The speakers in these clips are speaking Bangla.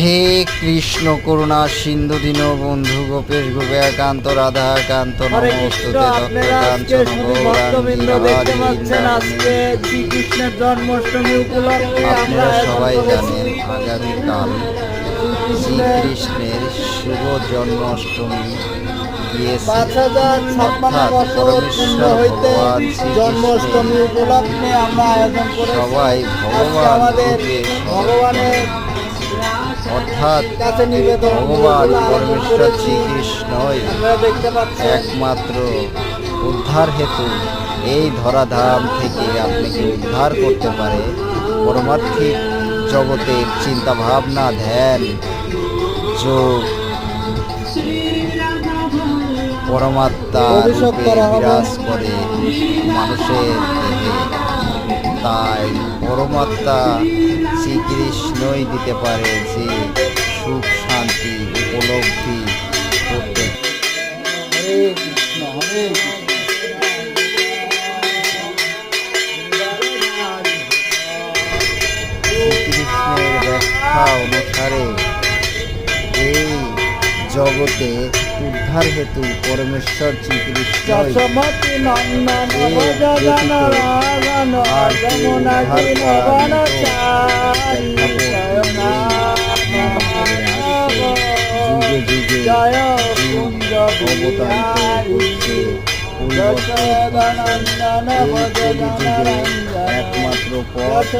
হে কৃষ্ণ করুণা সিন্ধু দীন বন্ধু গোপেশ গোপেকান্ত রাধাকান্ত নমস্তুতে তত্ত্বকাঞ্চন গৌরাঙ্গী দেখতে পাচ্ছেন আজকে শ্রীকৃষ্ণের জন্মাষ্টমী উপলক্ষে আমরা আপনারা সবাই জানেন আগামীকাল শ্রীকৃষ্ণের শুভ জন্মাষ্টমী জন্মাষ্টমী উপলক্ষে আমরা আয়োজন করেছি। সবাই আমাদের ভগবানের অর্থাৎ কাছে নিবেদন ভগবান পরমেশ্বর শ্রীকৃষ্ণই দেখতে পাচ্ছি একমাত্র উদ্ধার হেতু এই ধরাধাম থেকে আপনাকে উদ্ধার করতে পারে। পরমার্থিক জগতের চিন্তা ভাবনা ধ্যান যোগ পরমাত্মা রূপে বিরাজ করে মানুষের দেহে, তাই পরমাত্মা শ্রীকৃষ্ণই দিতে পারে যে সুখ শান্তি উপলব্ধি করতে। হরে কৃষ্ণ হরে শ্রীকৃষ্ণের ব্যাখ্যা অনুসারে এই জগতে উদ্ধার হেতু পরমেশ্বর শ্রীকৃষ্ণ যুগে যুগে অবতারিত হচ্ছে একমাত্র পথ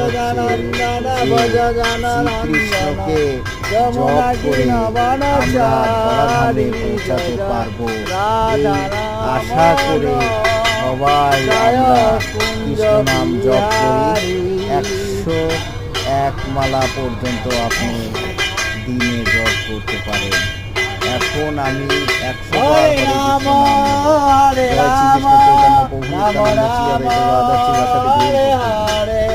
শ্রীকৃষ্ণকে জপ করে আমরা ধরাধামে পৌঁছাতে পারবো। আশা করে সবাই আমরা কৃষ্ণ নাম জপ করি। 101 মালা পর্যন্ত আপনি দিনে জপ করতে পারেন। এখন আমি 100 বার হরে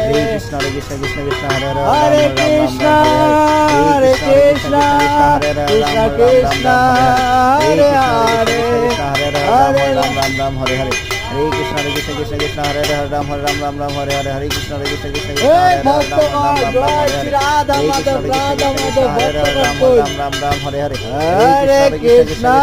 কৃষ্ণ কৃষ্ণ কৃষ্ণ কৃষ্ণ হরে কৃষ্ণ হরে কৃষ্ণ কৃষ্ণ কৃষ্ণ হরে হরে হরে রাম রাম রাম হরে হরে হরে কৃষ্ণ কৃষ্ণ কৃষ্ণ কৃষ্ণ হরে হরে রাম হরে রাম রাম রাম হরে হরে হরে কৃষ্ণ কৃষ্ণ কৃষ্ণ কৃষ্ণ হরে রাম রাম রাম রাম হরে হরে কৃষ্ণ কৃষ্ণ কৃষ্ণ কৃষ্ণ হরে রাম রাম রাম রাম হরে হরে হরে কৃষ্ণ